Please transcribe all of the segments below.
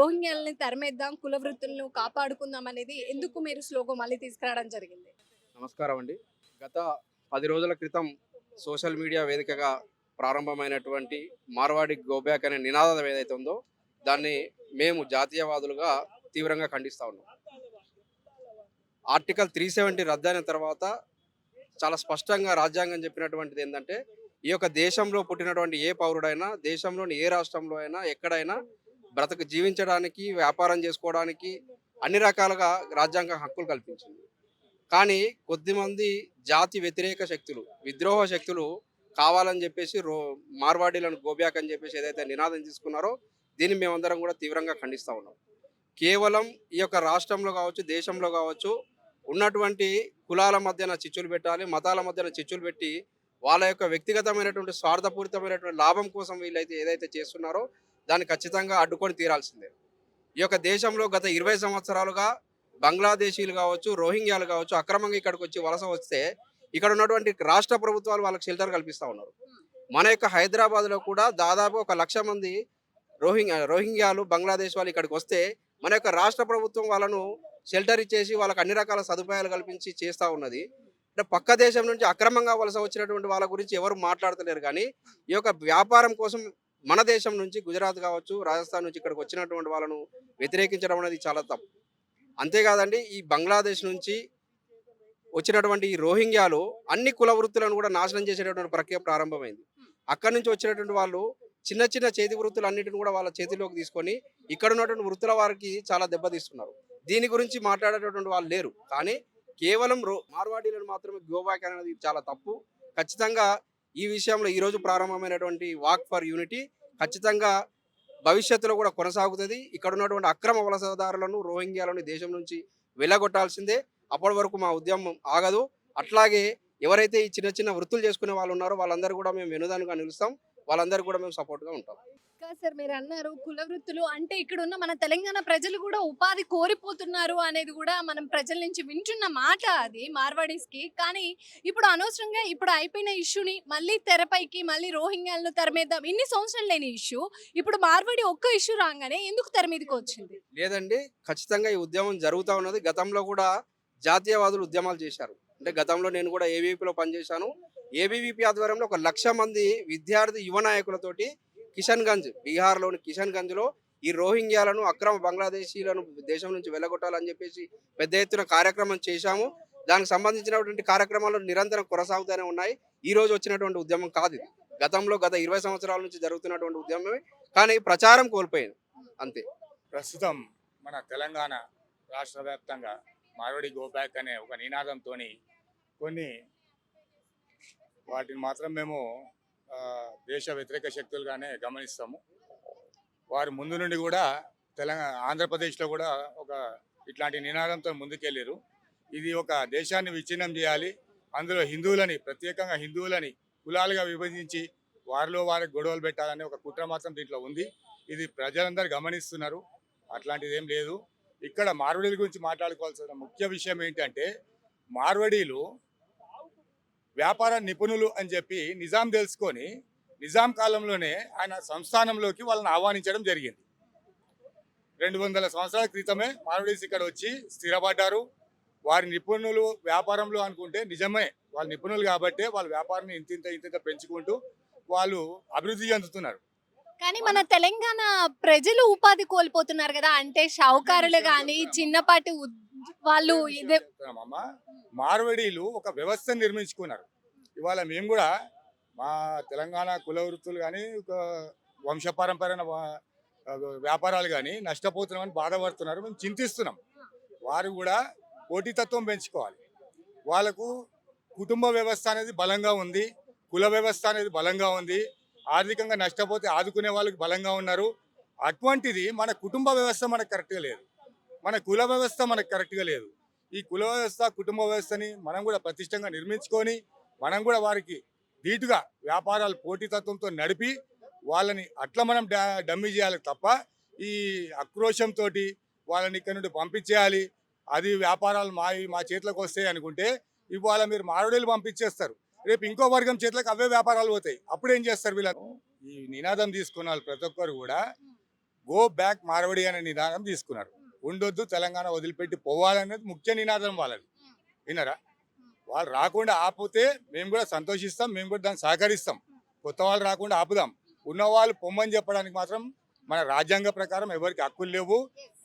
రోహింగ్యాలని తరిమేద్దాం, కుల వృత్తులను కాపాడుకుందాం అనేది ఎందుకు మీరు స్లోగన్ మళ్ళీ తీసుకురావడం జరిగింది? నమస్కారం అండి. గత 10 రోజుల క్రితం సోషల్ మీడియా వేదికగా ప్రారంభమైనటువంటి మార్వాడి గోబ్యాక్ అనే నినాదం ఏదైతే ఉందో దాన్ని మేము జాతీయవాదులుగా తీవ్రంగా ఖండిస్తా ఉన్నాం. ఆర్టికల్ 370 రద్దయిన తర్వాత చాలా స్పష్టంగా రాజ్యాంగం చెప్పినటువంటిది ఏంటంటే, ఈ యొక్క దేశంలో పుట్టినటువంటి ఏ పౌరుడైనా, దేశంలోని ఏ రాష్ట్రంలో అయినా, ఎక్కడైనా జీవించడానికి, వ్యాపారం చేసుకోవడానికి అన్ని రకాలుగా రాజ్యాంగం హక్కులు కల్పించింది. కానీ కొద్దిమంది జాతి వ్యతిరేక శక్తులు, విద్రోహ శక్తులు కావాలని చెప్పేసి మార్వాడీలను గోబ్యాక్ అని చెప్పేసి ఏదైతే నినాదం తీసుకున్నారో దీన్ని మేమందరం కూడా తీవ్రంగా ఖండిస్తూ ఉన్నాం. కేవలం ఈ యొక్క రాష్ట్రంలో కావచ్చు, దేశంలో కావచ్చు ఉన్నటువంటి కులాల మధ్యన చిచ్చులు పెట్టాలి, మతాల మధ్యన చిచ్చులు పెట్టి వాళ్ళ యొక్క వ్యక్తిగతమైనటువంటి స్వార్థపూరితమైనటువంటి లాభం కోసం వీళ్ళైతే ఏదైతే చేస్తున్నారో దాన్ని ఖచ్చితంగా అడ్డుకొని తీరాల్సిందే. ఈ యొక్క దేశంలో గత 20 సంవత్సరాలుగా బంగ్లాదేశీలు కావచ్చు, రోహింగ్యాలు కావచ్చు అక్రమంగా ఇక్కడికి వచ్చి వలస వస్తే ఇక్కడ ఉన్నటువంటి రాష్ట్ర ప్రభుత్వాలు వాళ్ళకి షెల్టర్ కల్పిస్తూ ఉన్నారు. మన యొక్క హైదరాబాద్లో కూడా దాదాపు 1,00,000 మంది రోహింగ్యాలు బంగ్లాదేశ్ వాళ్ళు ఇక్కడికి వస్తే మన యొక్క రాష్ట్ర ప్రభుత్వం వాళ్ళను షెల్టర్ ఇచ్చేసి వాళ్ళకి అన్ని రకాల సదుపాయాలు కల్పించి చేస్తూ ఉన్నది. అంటే పక్క దేశం నుంచి అక్రమంగా వలస వచ్చినటువంటి వాళ్ళ గురించి ఎవరు మాట్లాడతలేరు. కానీ ఈ యొక్క వ్యాపారం కోసం మన దేశం నుంచి గుజరాత్ కావచ్చు, రాజస్థాన్ నుంచి ఇక్కడికి వచ్చినటువంటి వాళ్ళను వ్యతిరేకించడం అనేది చాలా తప్పు. అంతేకాదండి, ఈ బంగ్లాదేశ్ నుంచి వచ్చినటువంటి ఈ రోహింగ్యాలు అన్ని కుల వృత్తులను కూడా నాశనం చేసేటటువంటి ప్రక్రియ ప్రారంభమైంది. అక్కడి నుంచి వచ్చినటువంటి వాళ్ళు చిన్న చిన్న చేతి వృత్తులు అన్నిటిని కూడా వాళ్ళ చేతిలోకి తీసుకొని ఇక్కడ ఉన్నటువంటి వృత్తుల వారికి చాలా దెబ్బతీస్తున్నారు. దీని గురించి మాట్లాడేటటువంటి వాళ్ళు లేరు. కానీ కేవలం మార్వాడీలను మాత్రమే గోబ్యాక్ అనేది చాలా తప్పు. ఖచ్చితంగా ఈ విషయంలో ఈరోజు ప్రారంభమైనటువంటి వాక్ ఫర్ యూనిటీ ఖచ్చితంగా భవిష్యత్తులో కూడా కొనసాగుతుంది. ఇక్కడ ఉన్నటువంటి అక్రమ వలసదారులను, రోహింగ్యాలను దేశం నుంచి వెళ్ళగొట్టాల్సిందే. అప్పటి వరకు మా ఉద్యమం ఆగదు. అట్లాగే ఎవరైతే ఈ చిన్న చిన్న వృత్తులు చేసుకునే వాళ్ళు ఉన్నారో వాళ్ళందరూ కూడా మేము వెనుదానుగా నిలుస్తాం. వాళ్ళందరూ కూడా మేము సపోర్ట్గా ఉంటాం. కాదు సార్, మీరు అన్నారు కుల వృత్తులు అంటే ఇక్కడ ఉన్న మన తెలంగాణ ప్రజలు కూడా ఉపాధి కోరిపోతున్నారు అనేది కూడా మనం ప్రజల నుంచి వింటున్న మాట అది మార్వాడీస్కి. కానీ ఇప్పుడు అనవసరంగా ఇప్పుడు అయిపోయిన ఇష్యూని మళ్ళీ తెరపైకి మళ్ళీ రోహింగ్యాలను తరిమేద్దాం, ఇన్ని సంవత్సరాలు లేని ఇష్యూ ఇప్పుడు మార్వాడి ఒక్క ఇష్యూ రాగానే ఎందుకు తెర మీదకి వచ్చింది? లేదండి, ఖచ్చితంగా ఈ ఉద్యమం జరుగుతూ ఉన్నది. గతంలో కూడా జాతీయవాదులు ఉద్యమాలు చేశారు. అంటే గతంలో నేను కూడా ఏబీవీపీలో పనిచేశాను. ఏబీవీపీ ఆధ్వర్యంలో 1,00,000 మంది విద్యార్థి యువ నాయకులతోటి కిషన్గంజ్, బీహార్లోని కిషన్గంజ్లో ఈ రోహింగ్యాలను అక్రమ బంగ్లాదేశీలను దేశం నుంచి వెళ్ళగొట్టాలని చెప్పేసి పెద్ద ఎత్తున కార్యక్రమం చేశాము. దానికి సంబంధించినటువంటి కార్యక్రమాలు నిరంతరం కొనసాగుతూనే ఉన్నాయి. ఈ రోజు వచ్చినటువంటి ఉద్యమం కాదు ఇది. గత 20 సంవత్సరాల నుంచి జరుగుతున్నటువంటి ఉద్యమమే. కానీ ప్రచారం కోల్పోయింది అంతే. ప్రస్తుతం మన తెలంగాణ రాష్ట్ర వ్యాప్తంగా మార్వాడి గోబ్యాక్ అనే ఒక నినాదంతో కొన్ని వాటిని మాత్రం మేము దేశ వ్యతిరేక శక్తులుగానే గమనిస్తాము. వారు ముందు నుండి కూడా ఆంధ్రప్రదేశ్లో కూడా ఒక ఇట్లాంటి నినాదంతో ముందుకెళ్ళారు. ఇది ఒక దేశాన్ని విచ్ఛిన్నం చేయాలి, అందులో హిందువులని ప్రత్యేకంగా హిందువులని కులాలుగా విభజించి వారిలో వారికి గొడవలు పెట్టాలనే ఒక కుట్ర మాత్రం దీంట్లో ఉంది. ఇది ప్రజలందరూ గమనిస్తున్నారు. అట్లాంటిది ఏం లేదు. ఇక్కడ మార్వాడీల గురించి మాట్లాడుకోవాల్సిన ముఖ్య విషయం ఏంటంటే, మార్వాడీలు వ్యాపార నిపుణులు అని చెప్పి నిజాం తెలుసుకొని నిజాం కాలంలోనే ఆయన సంస్థానంలోకి వాళ్ళని ఆహ్వానించడం జరిగింది. 200 సంవత్సరాల క్రితమే మార్వాడీస్ ఇక్కడ వచ్చి స్థిరపడ్డారు. వారి నిపుణులు వ్యాపారంలో అనుకుంటే నిజమే, వాళ్ళు నిపుణులు కాబట్టే వాళ్ళ వ్యాపారాన్ని ఇంతింత పెంచుకుంటూ వాళ్ళు అభివృద్ధి చెందుతున్నారు. కానీ మన తెలంగాణ ప్రజలు ఉపాధి కోల్పోతున్నారు కదా, అంటే షావుకారులు కానీ చిన్నపాటి వాళ్ళు ఇదే. మార్వాడీలు ఒక వ్యవస్థ నిర్మించుకున్నారు. ఇవాళ మేము కూడా మా తెలంగాణ కుల వృత్తులు కానీ ఒక వంశపారంపర్య వ్యాపారాలు కానీ నష్టపోతున్నామని బాధపడుతున్నారు. మేము చింతిస్తున్నాం. వారు కూడా పోటీతత్వం పెంచుకోవాలి. వాళ్ళకు కుటుంబ వ్యవస్థ అనేది బలంగా ఉంది, కుల వ్యవస్థ అనేది బలంగా ఉంది, ఆర్థికంగా నష్టపోతే ఆదుకునే వాళ్ళకి బలంగా ఉన్నారు. అటువంటిది మన కుటుంబ వ్యవస్థ మనకు కరెక్ట్గా లేదు, మన కుల వ్యవస్థ మనకు కరెక్ట్గా లేదు. ఈ కుల వ్యవస్థ కుటుంబ వ్యవస్థని మనం కూడా ప్రతిష్టంగా నిర్మించుకొని మనం కూడా వారికి ధీటుగా వ్యాపారాలు పోటీతత్వంతో నడిపి వాళ్ళని అట్లా మనం డమ్మీ చేయాలి తప్ప ఈ ఆక్రోశంతో వాళ్ళని ఇక్కడ నుండి పంపించేయాలి, అది వ్యాపారాలు మా చేతిలోకి వస్తాయి అనుకుంటే ఇవాళ మీరు మార్వాడీలు పంపించేస్తారు, రేపు ఇంకో వర్గం చేతిలోకి అవే వ్యాపారాలు పోతాయి. అప్పుడు ఏం చేస్తారు వీళ్ళకు? ఈ నినాదం తీసుకున్న వాళ్ళు ప్రతి ఒక్కరు కూడా గో బ్యాక్ మార్వడి అనే నినాదం తీసుకున్నారు. ఉండొద్దు తెలంగాణ వదిలిపెట్టి పోవాలనేది ముఖ్య నినాదం వాళ్ళది. విన్నారా? వాళ్ళు రాకుండా ఆపితే మేము కూడా సంతోషిస్తాం, మేము కూడా దాన్ని సహకరిస్తాం. కొత్త వాళ్ళు రాకుండా ఆపుదాం. ఉన్నవాళ్ళు పొమ్మని చెప్పడానికి మాత్రం మన రాజ్యాంగ ప్రకారం ఎవరికి హక్కులు లేవు.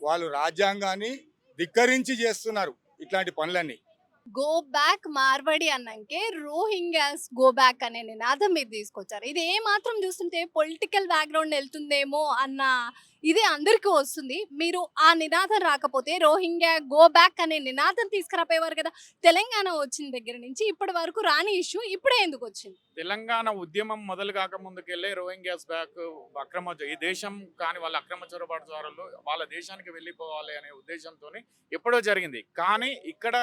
వాళ్ళు రాజ్యాంగాన్ని ధిక్కరించి చేస్తున్నారు ఇట్లాంటి పనులన్నీ. గో బ్యాక్ మార్వడి అన్నాకే రోహింగ్యాస్ గో బ్యాక్ అనే నినాదం మీరు తీసుకొచ్చారు. ఇది ఏ మాత్రం చూస్తుంటే పొలిటికల్ బ్యాక్గ్రౌండ్ వెళ్తుందేమో అన్న ఇది అందరికీ వస్తుంది. మీరు ఆ నినాదం రాకపోతే రోహింగ్యా గో బ్యాక్ అనే నినాదం తీసుకురాపోయేవారు కదా. తెలంగాణ వచ్చిన దగ్గర నుంచి ఇప్పటి వరకు రాని ఇష్యూ ఇప్పుడే ఎందుకు వచ్చింది? తెలంగాణ ఉద్యమం మొదలు కాక ముందుకెళ్ళే రోహింగ్యాస్ బ్యాక్ ఈ దేశం కానీ వాళ్ళ అక్రమ చొరబాటుదారులు వాళ్ళ దేశానికి వెళ్ళిపోవాలి అనే ఉద్దేశంతో ఎప్పుడో జరిగింది. కానీ ఇక్కడ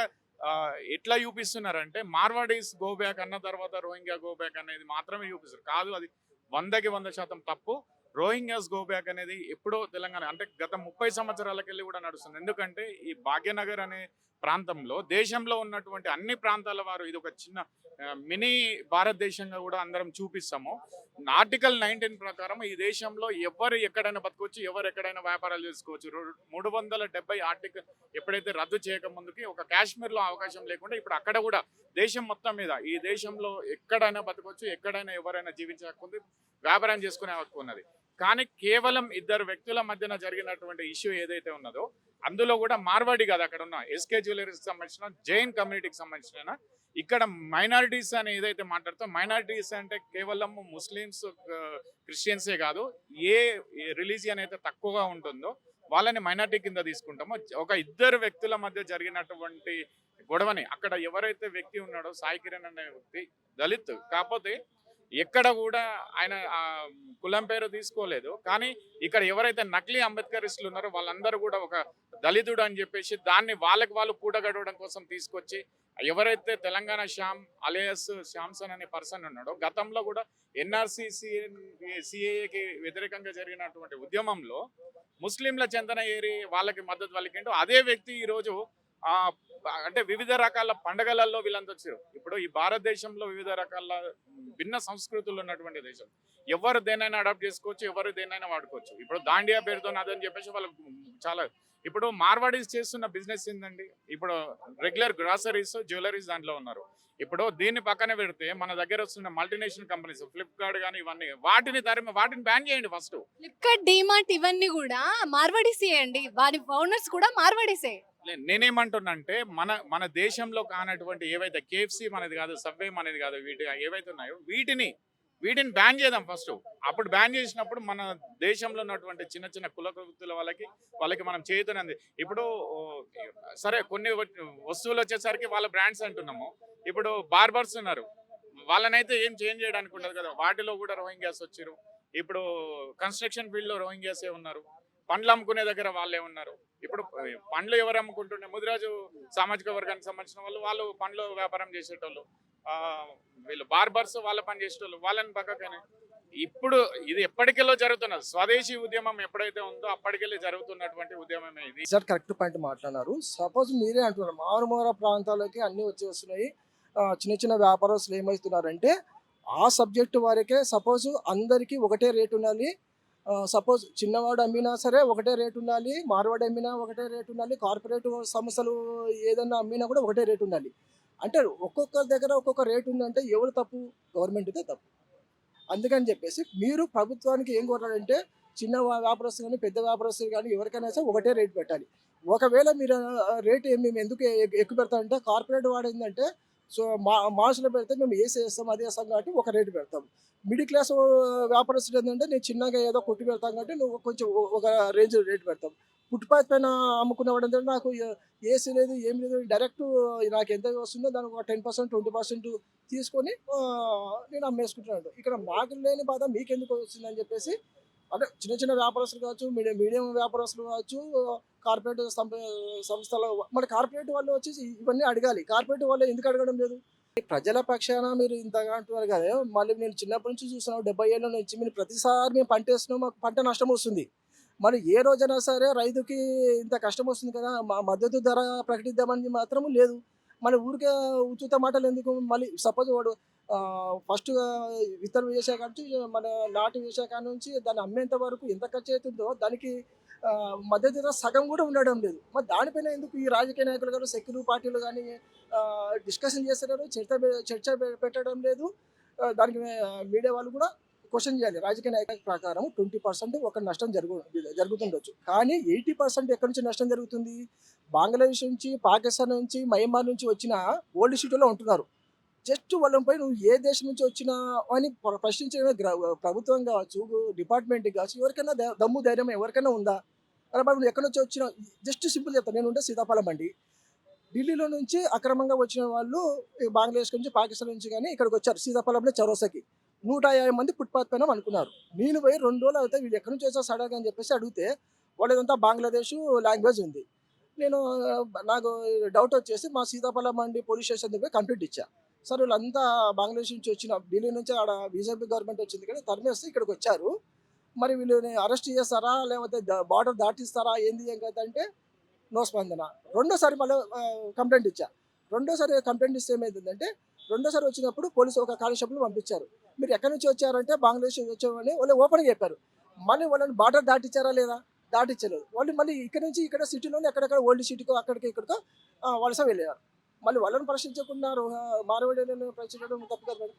ఎట్లా చూపిస్తున్నారంటే మార్వాడీస్ గో బ్యాక్ అన్న తర్వాత రోహింగ్యా గో బ్యాక్ అనేది మాత్రమే చూపిస్తారు. కాదు, అది 100% తప్పు. రోహింగ్యాస్ గో బ్యాక్ అనేది ఎప్పుడో తెలంగాణ అంటే గత 30 సంవత్సరాలకెళ్ళి కూడా నడుస్తుంది. ఎందుకంటే ఈ భాగ్యనగర్ అనే ప్రాంతంలో దేశంలో ఉన్నటువంటి అన్ని ప్రాంతాల వారు ఇది ఒక చిన్న మినీ భారతదేశంగా కూడా అందరం చూపిస్తాము. ఆర్టికల్ 19 ప్రకారం ఈ దేశంలో ఎవరు ఎక్కడైనా బతకొచ్చు, ఎవరు ఎక్కడైనా వ్యాపారాలు చేసుకోవచ్చు. 370 ఆర్టికల్ ఎప్పుడైతే రద్దు చేయక ముందుకి ఒక కాశ్మీర్లో అవకాశం లేకుండా ఇప్పుడు అక్కడ కూడా దేశం మొత్తం మీద ఈ దేశంలో ఎక్కడైనా బతకొచ్చు, ఎక్కడైనా ఎవరైనా జీవించే హక్కు ఉంది, వ్యాపారం చేసుకునే హక్కు ఉన్నది. కానీ కేవలం 2 వ్యక్తుల మధ్యన జరిగినటువంటి ఇష్యూ ఏదైతే ఉన్నదో అందులో కూడా మార్వాడి కాదు, అక్కడ ఉన్న ఎస్కే జ్యువెలరీకి సంబంధించిన జైన్ కమ్యూనిటీకి సంబంధించిన ఇక్కడ మైనారిటీస్ అని ఏదైతే మాట్లాడుతో మైనారిటీస్ అంటే కేవలం ముస్లిమ్స్ క్రిస్టియన్సే కాదు, ఏ రిలీజియన్ అయితే తక్కువగా ఉంటుందో వాళ్ళని మైనారిటీ కింద తీసుకుంటామో. ఒక 2 వ్యక్తుల మధ్య జరిగినటువంటి గొడవని అక్కడ ఎవరైతే వ్యక్తి ఉన్నాడో సాయి కిరణ్ అనే వ్యక్తి దళిత్, కాకపోతే ఎక్కడ కూడా ఆయన కులం పేరు తీసుకోలేదు. కానీ ఇక్కడ ఎవరైతే నకిలీ అంబేద్కరిస్టులు ఉన్నారో వాళ్ళందరూ కూడా ఒక దళితుడు అని చెప్పేసి దాన్ని వాళ్ళకి వాళ్ళు కూడగడవడం కోసం తీసుకొచ్చి ఎవరైతే తెలంగాణ శ్యామ్ అలియాస్ శ్యామ్సన్ అనే పర్సన్ ఉన్నాడో గతంలో కూడా ఎన్ఆర్సీ సిఏఏకి వ్యతిరేకంగా జరిగినటువంటి ఉద్యమంలో ముస్లింల చెంతన ఏరి వాళ్ళకి మద్దతు పలికింటూ అదే వ్యక్తి ఈరోజు అంటే వివిధ రకాల పండగలలో వీళ్ళంతా వచ్చారు. ఇప్పుడు ఈ భారతదేశంలో వివిధ రకాల భిన్న సంస్కృతులు ఉన్నటువంటి దేశం. ఎవరు దేనైనా అడాప్ట్ చేసుకోవచ్చు, ఎవరు దేనైనా వాడుకోవచ్చు. ఇప్పుడు దాండియా పేరుతో అదని చెప్పేసి వాళ్ళకి చాలా ఇప్పుడు మార్వాడీస్ చేస్తున్న బిజినెస్ ఏంటండి, ఇప్పుడు రెగ్యులర్ గ్రాసరీస్ జ్యువెలరీస్ దాంట్లో ఉన్నారు. ఇప్పుడు దీన్ని పక్కన పెడితే మన దగ్గర వస్తున్న మల్టీనేషనల్ కంపెనీస్ ఫ్లిప్కార్ట్ కానీ ఇవన్నీ వాటిని బ్యాన్ చేయండి ఫస్ట్. ఫ్లిప్కార్ట్, డీమార్ట్ ఇవన్నీ కూడా మార్వాడీసే అండి, వారి ఓనర్స్ కూడా మార్వాడీసే. నేనేమంటున్నానంటే మన దేశంలో కానటువంటి ఏవైతే కేఎఫ్సి మనది కాదు, సబ్వే మనది కాదు, వీటి ఏవైతే ఉన్నాయో వీటిని బ్యాన్ చేద్దాం ఫస్ట్. అప్పుడు బ్యాన్ చేసినప్పుడు మన దేశంలో ఉన్నటువంటి చిన్న చిన్న కుల వృత్తుల వాళ్ళకి మనం చేయుతున్నది. ఇప్పుడు సరే కొన్ని వస్తువులు వచ్చేసరికి వాళ్ళ బ్రాండ్స్ అంటున్నాము. ఇప్పుడు బార్బర్స్ ఉన్నారు, వాళ్ళనైతే ఏం చేంజ్ చేయడానికి ఉండదు కదా, వాటిలో కూడా రోహింగ్యాస్ వచ్చారు. ఇప్పుడు కన్స్ట్రక్షన్ ఫీల్డ్లో రోహింగ్యాసే ఉన్నారు, పండ్లు అమ్ముకునే దగ్గర వాళ్ళే ఉన్నారు. ఇప్పుడు పండ్లు ఎవరు అమ్ముకుంటుండే ముదిరాజు సామాజిక వర్గానికి సంబంధించిన వాళ్ళు పండ్లు వ్యాపారం చేసేటోళ్ళు, వీళ్ళు బార్బర్స్ వాళ్ళ పని చేసేటోళ్ళు, వాళ్ళని పక్కనే ఇప్పుడు ఇది ఎప్పటికెళ్ళో జరుగుతున్నది. స్వదేశీ ఉద్యమం ఎప్పుడైతే ఉందో అప్పటికెళ్ళి జరుగుతున్నటువంటి ఉద్యమమే ఇది. సార్ కరెక్ట్ పాయింట్ మాట్లాడారు. సపోజ్ మీరే అంటున్నారు మారుమూల ప్రాంతాలకి అన్నీ వచ్చేస్తున్నాయి, చిన్న చిన్న వ్యాపారస్తులు ఏమవుతున్నారంటే ఆ సబ్జెక్టు వారికే సపోజ్ అందరికీ ఒకటే రేట్ ఉండాలి. సపోజ్ చిన్నవాడు అమ్మినా సరే ఒకటే రేట్ ఉండాలి, మార్వాడు అమ్మినా ఒకటే రేట్ ఉండాలి, కార్పొరేట్ సంస్థలు ఏదన్నా అమ్మినా కూడా ఒకటే రేట్ ఉండాలి. అంటే ఒక్కొక్కరి దగ్గర ఒక్కొక్క రేట్ ఉందంటే ఎవరు తప్పు? గవర్నమెంట్దే తప్పు. అందుకని చెప్పేసి మీరు ప్రభుత్వానికి ఏం కోరాలంటే చిన్న వ్యాపారస్తులు కానీ పెద్ద వ్యాపారస్తులు కానీ ఎవరికైనా సరే ఒకటే రేట్ పెట్టాలి. ఒకవేళ మీరు రేట్ మేము ఎందుకు ఎక్కువ పెడతామంటే కార్పొరేట్ వాడు ఏంటంటే సో మాల్స్లో పెడితే మేము ఏసీ వేస్తాం అది వేస్తాం కాబట్టి ఒక రేటు పెడతాం. మిడిల్ క్లాస్ వ్యాపారస్తులు ఏంటంటే నేను చిన్నగా ఏదో కొట్టి పెడతాం కాబట్టి నువ్వు కొంచెం ఒక రేంజ్ రేటు పెడతాం. ఫుట్పాత్ పైన అమ్ముకునేవాడు ఏంటంటే నాకు ఏసీ లేదు ఏం లేదు, డైరెక్ట్ నాకు ఎంత వస్తుందో దానికి ఒక 10% 20% తీసుకొని నేను అమ్మేసుకుంటున్నాను. ఇక్కడ మాకు లేని బాధ మీకెందుకు వస్తుందని చెప్పేసి అంటే చిన్న చిన్న వ్యాపారస్తులు కావచ్చు, మీడియం వ్యాపారస్తులు కావచ్చు, కార్పొరేట్ సంస్థలు మన కార్పొరేట్ వాళ్ళు వచ్చేసి ఇవన్నీ అడగాలి. కార్పొరేట్ వాళ్ళు ఎందుకు అడగడం లేదు? ప్రజల పక్షాన మీరు ఇంతగా అంటున్నారు కదా, మళ్ళీ నేను చిన్నప్పటి నుంచి చూస్తున్నాను 70 ఏళ్ళ నుంచి మీరు ప్రతిసారి మేము పంట వేస్తున్నాం మాకు పంట నష్టం వస్తుంది. మరి ఏ రోజైనా సరే రైతుకి ఇంత కష్టం వస్తుంది కదా, మద్దతు ధర ప్రకటిద్దామని మాత్రము లేదు. మన ఊరికే ఉచిత మాటలు ఎందుకు? మళ్ళీ సపోజ్ వాడు ఫస్ట్ విత్తనం వేసే కాడ నుంచి మన నాటు వేసే కాడ నుంచి దాన్ని అమ్మేంత వరకు ఎంత ఖర్చు అవుతుందో దానికి మద్దతు ధర సగం కూడా ఉండడం లేదు. మరి దానిపైన ఎందుకు ఈ రాజకీయ నాయకులు కానీ సెక్యులర్ పార్టీలు కానీ డిస్కషన్ చేస్తున్నారు, చర్చ పెట్టడం లేదు. దానికి మీడియా వాళ్ళు కూడా క్వశ్చన్ చేయాలి. రాజకీయ నాయకుల ప్రకారం 20% ఒక నష్టం జరుగుతుండొచ్చు, కానీ 80% ఎక్కడి నుంచి నష్టం జరుగుతుంది? బంగ్లాదేశ్ నుంచి, పాకిస్తాన్ నుంచి, మయన్మార్ నుంచి వచ్చిన ఓల్డ్ సిటీలో ఉంటున్నారు. జస్ట్ వాళ్ళపై నువ్వు ఏ దేశం నుంచి వచ్చినా అని ప్రశ్నించే ప్రభుత్వం కావచ్చు, డిపార్ట్మెంట్ కావచ్చు, ఎవరికైనా దమ్ము ధైర్యం ఎవరికైనా ఉందా? అరే బాబు నువ్వు ఎక్కడి నుంచి వచ్చినా, జస్ట్ సింపుల్ చెప్తాను. నేను ఉండే సీతాఫలం బండి, ఢిల్లీలో నుంచి అక్రమంగా వచ్చిన వాళ్ళు బంగ్లాదేశ్ నుంచి, పాకిస్తాన్ నుంచి కానీ ఇక్కడికి వచ్చారు సీతాఫలంలో చౌరస్తాకి. 150 మంది ఫుట్పాత్ పైన అనుకున్నారు. నేను పోయి 2 రోజులు అయితే వీళ్ళు ఎక్కడి నుంచి వచ్చారు సడన్గా అని చెప్పేసి అడిగితే వాళ్ళదంతా బంగ్లాదేశ్ లాంగ్వేజ్ ఉంది. నేను నాకు డౌట్ వచ్చేసి మా సీతాఫలం మండి పోలీస్ స్టేషన్ దగ్గర కంప్లైంట్ ఇచ్చా. సార్ వీళ్ళంతా బంగ్లాదేశ్ నుంచి వచ్చిన, ఢిల్లీ నుంచి ఆడ బీజేపీ గవర్నమెంట్ వచ్చింది కానీ తరిమేస్తే ఇక్కడికి వచ్చారు, మరి వీళ్ళని అరెస్ట్ చేస్తారా లేకపోతే బార్డర్ దాటిస్తారా ఏంది ఏం కదా అంటే నో స్పందన. రెండోసారి మళ్ళీ కంప్లైంట్ ఇచ్చా. రెండోసారి కంప్లైంట్ ఇస్తే ఏమైందంటే రెండోసారి వచ్చినప్పుడు పోలీసు ఒక కానిస్టేబుల్ పంపించారు. మీరు ఎక్కడి నుంచి వచ్చారంటే బంగ్లాదేశ్ నుంచి వచ్చామని వాళ్ళు ఓపెన్గా చెప్పారు. మళ్ళీ వాళ్ళని బార్డర్ దాటిచ్చారా లేదా? దాటించలేదు. వాళ్ళు మళ్ళీ ఇక్కడ నుంచి ఇక్కడ సిటీలోనే ఎక్కడెక్కడ ఓల్డ్ సిటీకో అక్కడికి ఇక్కడికో వలస వెళ్ళారు. మళ్ళీ వాళ్ళని ప్రశ్నించకుండా మార్వాడీలను ప్రశ్నించడం తప్పు కదా మేడం.